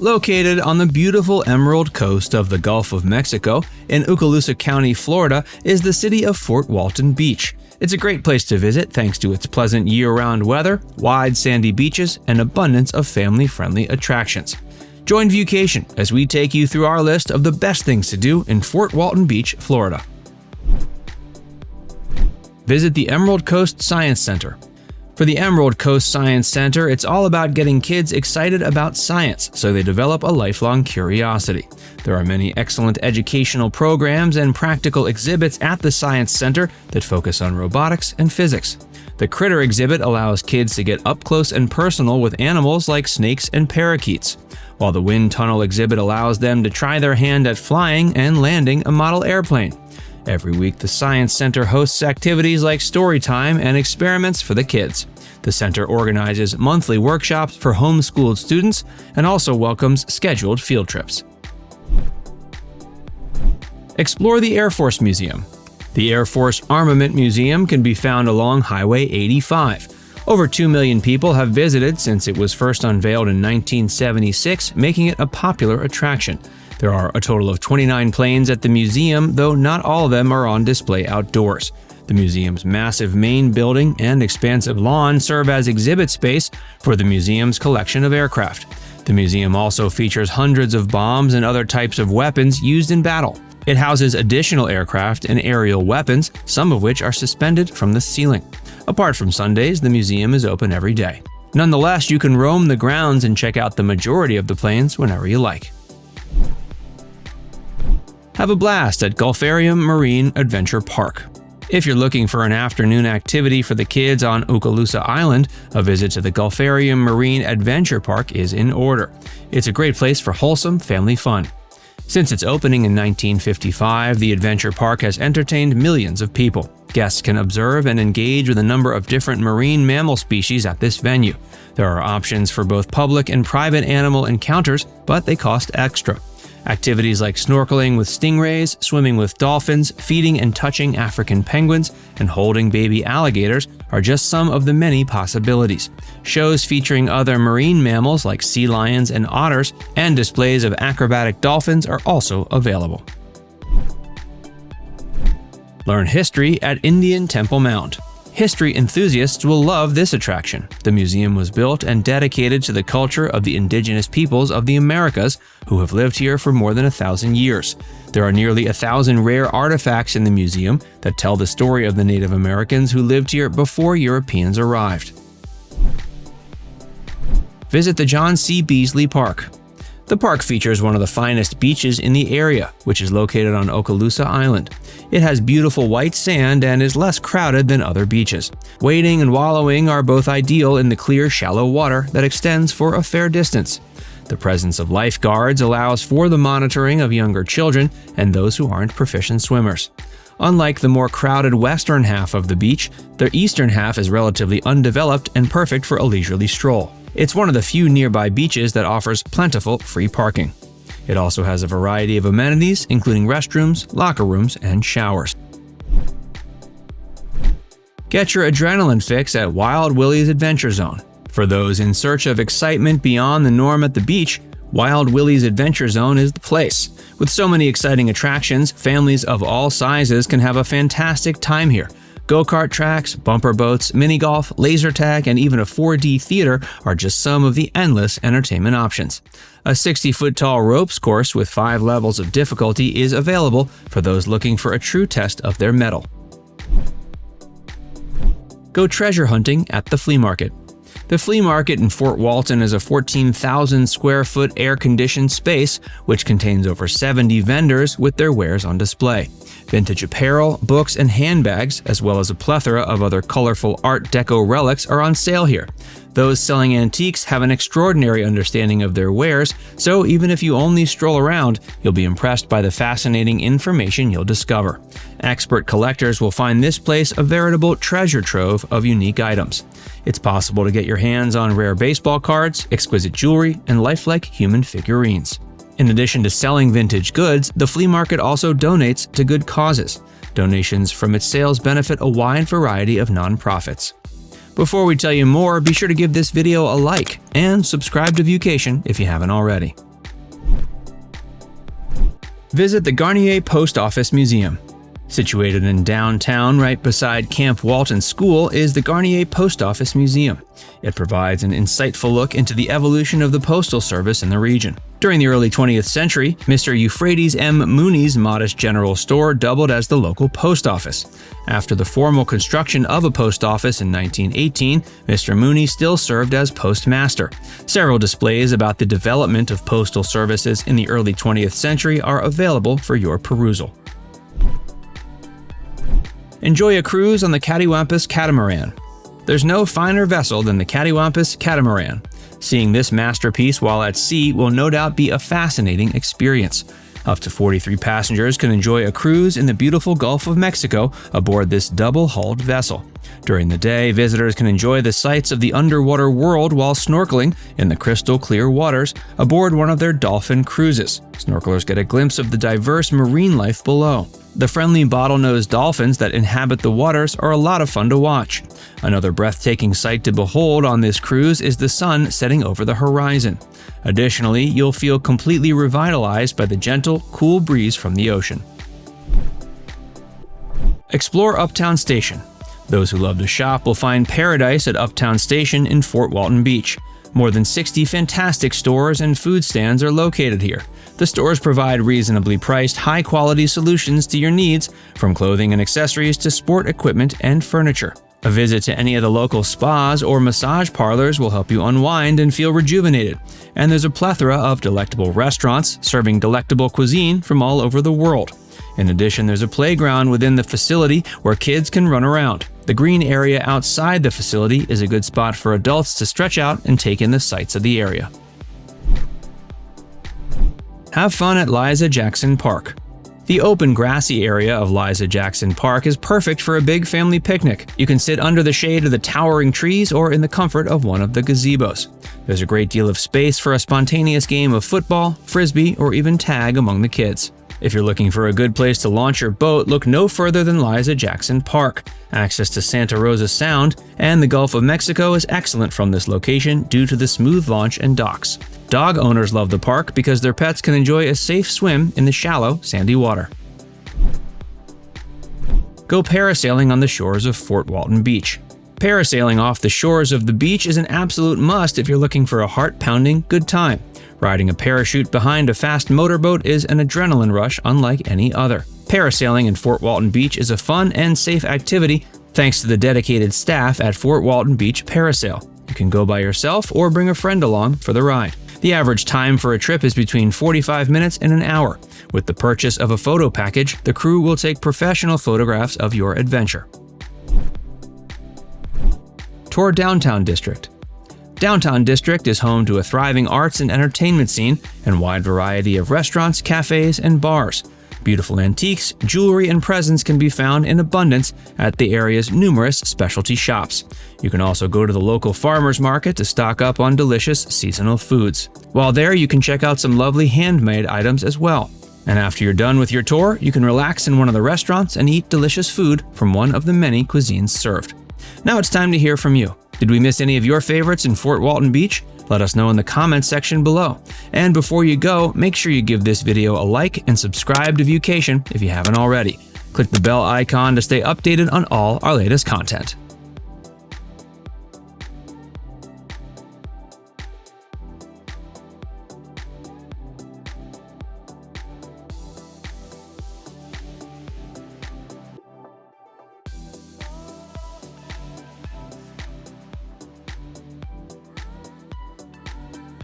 Located on the beautiful emerald coast of the Gulf of Mexico in Okaloosa County, Florida, is the city of Fort Walton Beach. It's a great place to visit thanks to its pleasant year-round weather, wide sandy beaches, and abundance of family-friendly attractions. Join Viewcation as we take you through our list of the best things to do in Fort Walton Beach, Florida. Visit the Emerald Coast Science Center. For the Emerald Coast Science Center, it's all about getting kids excited about science so they develop a lifelong curiosity. There are many excellent educational programs and practical exhibits at the Science Center that focus on robotics and physics. The Critter exhibit allows kids to get up close and personal with animals like snakes and parakeets, while the Wind Tunnel exhibit allows them to try their hand at flying and landing a model airplane. Every week, the Science Center hosts activities like story time and experiments for the kids. The center organizes monthly workshops for homeschooled students and also welcomes scheduled field trips. Explore the Air Force Museum. The Air Force Armament Museum can be found along Highway 85. Over 2 million people have visited since it was first unveiled in 1976, making it a popular attraction. There are a total of 29 planes at the museum, though not all of them are on display outdoors. The museum's massive main building and expansive lawn serve as exhibit space for the museum's collection of aircraft. The museum also features hundreds of bombs and other types of weapons used in battle. It houses additional aircraft and aerial weapons, some of which are suspended from the ceiling. Apart from Sundays, the museum is open every day. Nonetheless, you can roam the grounds and check out the majority of the planes whenever you like. Have a blast at Gulfarium Marine Adventure Park. If you're looking for an afternoon activity for the kids on Okaloosa Island, a visit to the Gulfarium Marine Adventure Park is in order. It's a great place for wholesome family fun. Since its opening in 1955, the adventure park has entertained millions of people. Guests can observe and engage with a number of different marine mammal species at this venue. There are options for both public and private animal encounters, but they cost extra. Activities like snorkeling with stingrays, swimming with dolphins, feeding and touching African penguins, and holding baby alligators are just some of the many possibilities. Shows featuring other marine mammals like sea lions and otters and displays of acrobatic dolphins are also available. Learn history at Indian Temple Mound. History enthusiasts will love this attraction. The museum was built and dedicated to the culture of the indigenous peoples of the Americas who have lived here for more than 1,000 years. There are nearly 1,000 rare artifacts in the museum that tell the story of the Native Americans who lived here before Europeans arrived. Visit the John C. Beasley Park. The park features one of the finest beaches in the area, which is located on Okaloosa Island. It has beautiful white sand and is less crowded than other beaches. Wading and wallowing are both ideal in the clear, shallow water that extends for a fair distance. The presence of lifeguards allows for the monitoring of younger children and those who aren't proficient swimmers. Unlike the more crowded western half of the beach, the eastern half is relatively undeveloped and perfect for a leisurely stroll. It's one of the few nearby beaches that offers plentiful free parking. It also has a variety of amenities, including restrooms, locker rooms, and showers. Get your adrenaline fix at Wild Willy's Adventure Zone. For those in search of excitement beyond the norm at the beach, Wild Willy's Adventure Zone is the place. With so many exciting attractions, families of all sizes can have a fantastic time here. Go-kart tracks, bumper boats, mini golf, laser tag, and even a 4D theater are just some of the endless entertainment options. A 60-foot-tall ropes course with 5 levels of difficulty is available for those looking for a true test of their mettle. Go treasure hunting at the flea market. The flea market in Fort Walton is a 14,000 square foot air-conditioned space which contains over 70 vendors with their wares on display. Vintage apparel, books, and handbags, as well as a plethora of other colorful Art Deco relics are on sale here. Those selling antiques have an extraordinary understanding of their wares, so even if you only stroll around, you'll be impressed by the fascinating information you'll discover. Expert collectors will find this place a veritable treasure trove of unique items. It's possible to get your hands on rare baseball cards, exquisite jewelry, and lifelike human figurines. In addition to selling vintage goods, the flea market also donates to good causes. Donations from its sales benefit a wide variety of nonprofits. Before we tell you more, be sure to give this video a like and subscribe to Viewcation if you haven't already. Visit the Garnier Post Office Museum. Situated in downtown right beside Camp Walton School is the Garnier Post Office Museum. It provides an insightful look into the evolution of the postal service in the region. During the early 20th century, Mr. Euphrates M. Mooney's modest general store doubled as the local post office. After the formal construction of a post office in 1918, Mr. Mooney still served as postmaster. Several displays about the development of postal services in the early 20th century are available for your perusal. Enjoy a cruise on the Cattywampus Catamaran. There's no finer vessel than the Cattywampus Catamaran. Seeing this masterpiece while at sea will no doubt be a fascinating experience. Up to 43 passengers can enjoy a cruise in the beautiful Gulf of Mexico aboard this double-hulled vessel. During the day, visitors can enjoy the sights of the underwater world while snorkeling in the crystal-clear waters aboard one of their dolphin cruises. Snorkelers get a glimpse of the diverse marine life below. The friendly bottlenose dolphins that inhabit the waters are a lot of fun to watch. Another breathtaking sight to behold on this cruise is the sun setting over the horizon. Additionally, you'll feel completely revitalized by the gentle, cool breeze from the ocean. Explore Uptown Station. Those who love to shop will find paradise at Uptown Station in Fort Walton Beach. More than 60 fantastic stores and food stands are located here. The stores provide reasonably priced, high-quality solutions to your needs, from clothing and accessories to sport equipment and furniture. A visit to any of the local spas or massage parlors will help you unwind and feel rejuvenated. And there's a plethora of delectable restaurants serving delectable cuisine from all over the world. In addition, there's a playground within the facility where kids can run around. The green area outside the facility is a good spot for adults to stretch out and take in the sights of the area. Have fun at Liza Jackson Park. The open grassy area of Liza Jackson Park is perfect for a big family picnic. You can sit under the shade of the towering trees or in the comfort of one of the gazebos. There's a great deal of space for a spontaneous game of football, frisbee, or even tag among the kids. If you're looking for a good place to launch your boat, look no further than Liza Jackson Park. Access to Santa Rosa Sound and the Gulf of Mexico is excellent from this location due to the smooth launch and docks. Dog owners love the park because their pets can enjoy a safe swim in the shallow, sandy water. Go parasailing on the shores of Fort Walton Beach. Parasailing off the shores of the beach is an absolute must if you're looking for a heart-pounding good time. Riding a parachute behind a fast motorboat is an adrenaline rush unlike any other. Parasailing in Fort Walton Beach is a fun and safe activity thanks to the dedicated staff at Fort Walton Beach Parasail. You can go by yourself or bring a friend along for the ride. The average time for a trip is between 45 minutes and an hour. With the purchase of a photo package, the crew will take professional photographs of your adventure. Tour Downtown District. Downtown District is home to a thriving arts and entertainment scene and wide variety of restaurants, cafes, and bars. Beautiful antiques, jewelry, and presents can be found in abundance at the area's numerous specialty shops. You can also go to the local farmers market to stock up on delicious seasonal foods. While there, you can check out some lovely handmade items as well. And after you're done with your tour, you can relax in one of the restaurants and eat delicious food from one of the many cuisines served. Now it's time to hear from you. Did we miss any of your favorites in Fort Walton Beach? Let us know in the comments section below. And before you go, make sure you give this video a like and subscribe to Viewcation if you haven't already. Click the bell icon to stay updated on all our latest content.